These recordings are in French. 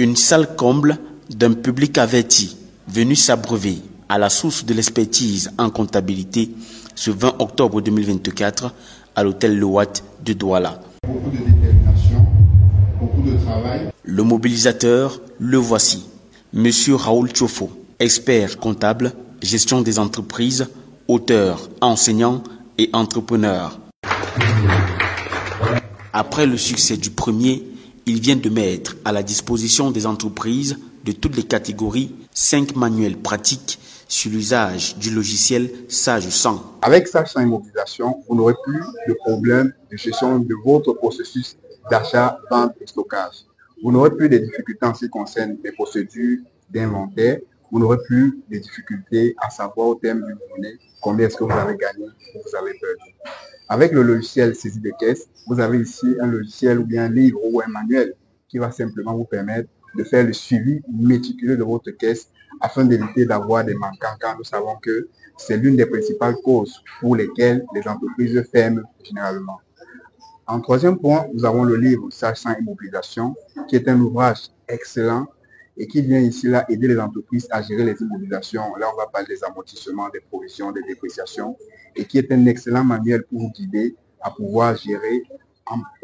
Une salle comble d'un public averti, venu s'abreuver à la source de l'expertise en comptabilité ce 20 octobre 2024 à l'hôtel Le Watt de Douala. Beaucoup de détermination, beaucoup de travail. Le mobilisateur, le voici. Monsieur Raoul Tchofo, expert comptable, gestion des entreprises, auteur, enseignant et entrepreneur. Après le succès du premier, il vient de mettre à la disposition des entreprises de toutes les catégories 5 manuels pratiques sur l'usage du logiciel Sage 100. Avec Sage 100 Immobilisation, vous n'aurez plus de problème de gestion de votre processus d'achat, vente et stockage. Vous n'aurez plus de difficultés en ce qui concerne les procédures d'inventaire. Vous n'aurez plus de difficultés à savoir au terme d'une journée combien est-ce que vous avez gagné ou vous avez perdu. Avec le logiciel saisie de caisse, vous avez ici un logiciel ou bien un livre ou un manuel qui va simplement vous permettre de faire le suivi méticuleux de votre caisse afin d'éviter d'avoir des manquants, car nous savons que c'est l'une des principales causes pour lesquelles les entreprises ferment généralement. En troisième point, nous avons le livre Sage 100 Immobilisation, qui est un ouvrage excellent et qui vient ici là aider les entreprises à gérer les immobilisations. Là, on va parler des amortissements, des provisions, des dépréciations, et qui est un excellent manuel pour vous guider à pouvoir gérer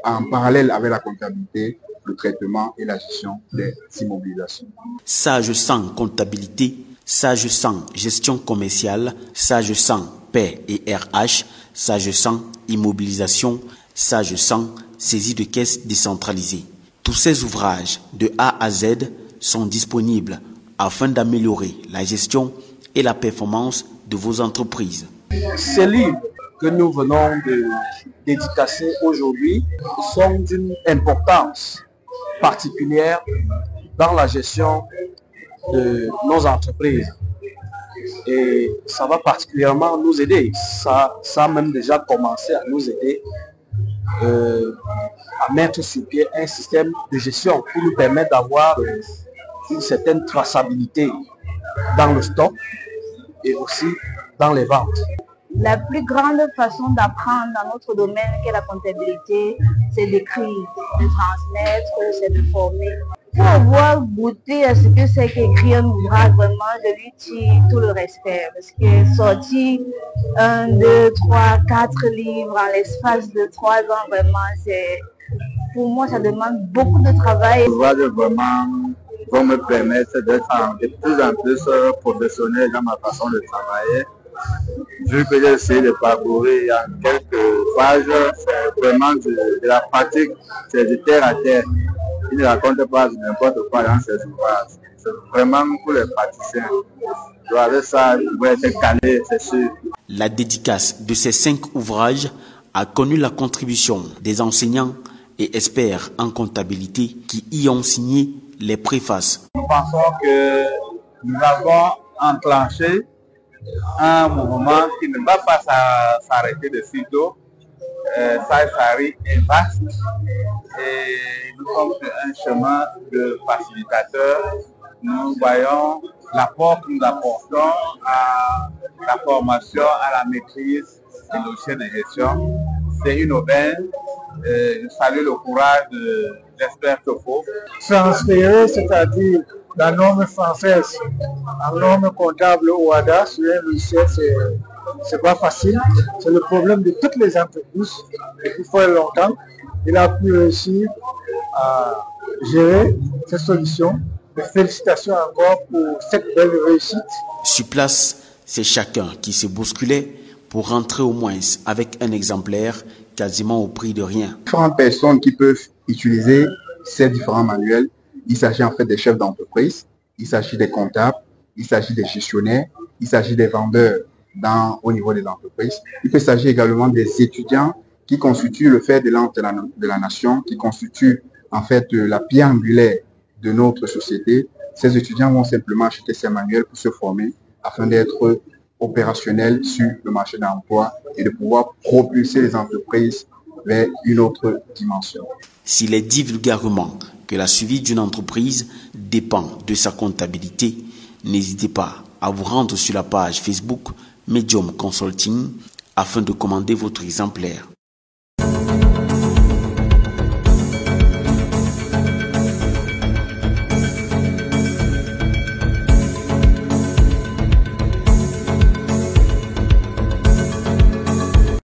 en parallèle avec la comptabilité, le traitement et la gestion des immobilisations. Sage 100 comptabilité, Sage 100 gestion commerciale, Sage 100 paie et RH, Sage 100 immobilisation, Sage 100 saisie de caisse décentralisée. Tous ces ouvrages de A à Z sont disponibles afin d'améliorer la gestion et la performance de vos entreprises. Ces livres que nous venons de dédicacer aujourd'hui sont d'une importance particulière dans la gestion de nos entreprises. Et ça va particulièrement nous aider. Ça a même déjà commencé à nous aider à mettre sur pied un système de gestion pour nous permettre d'avoir une certaine traçabilité dans le stock et aussi dans les ventes. La plus grande façon d'apprendre dans notre domaine qu'est la comptabilité, c'est d'écrire, de transmettre, c'est de former. Pour avoir goûté à ce que c'est qu'écrire un ouvrage, vraiment, je lui tire tout le respect. Parce que sortir 1, 2, 3, 4 livres en l'espace de 3 ans, vraiment, pour moi, ça demande beaucoup de travail. L'ouvrage vraiment va me permettre d'être de plus en plus professionnel dans ma façon de travailler. Vu que j'ai essayé de parcourir en quelques pages, c'est vraiment de la pratique, c'est du terre à terre. Il ne raconte pas n'importe quoi dans ses ouvrages. C'est vraiment pour les praticiens. Avec ça, vous pouvez être calé, c'est sûr. La dédicace de ces 5 ouvrages a connu la contribution des enseignants et experts en comptabilité qui y ont signé les préfaces. Nous pensons que nous avons enclenché un mouvement qui ne va pas s'arrêter de sitôt. Sage est vaste et nous sommes sur un chemin de facilitateur. Nous voyons l'apport que nous apportons à la formation, à la maîtrise des dossiers de gestion. C'est une aubaine. Je salue le courage de l'expert Tchofo. Transférer, c'est-à-dire la norme française en norme comptable OHADA sur un logiciel, c'est pas facile. C'est le problème de toutes les entreprises depuis fort longtemps. Il a pu réussir à gérer cette solution. Félicitations encore pour cette belle réussite. Sur place, c'est chacun qui se bousculait pour rentrer au moins avec un exemplaire quasiment au prix de rien. Différentes personnes qui peuvent utiliser ces différents manuels. Il s'agit en fait des chefs d'entreprise, il s'agit des comptables, il s'agit des gestionnaires, il s'agit des vendeurs au niveau des entreprises. Il peut s'agir également des étudiants qui constituent le fer de lance de la nation, qui constituent en fait la pierre angulaire de notre société. Ces étudiants vont simplement acheter ces manuels pour se former afin d'être opérationnels sur le marché de l'emploi et de pouvoir propulser les entreprises vers une autre dimension. S'il est dit vulgairement que la suivi d'une entreprise dépend de sa comptabilité, n'hésitez pas à vous rendre sur la page Facebook Medium Consulting afin de commander votre exemplaire.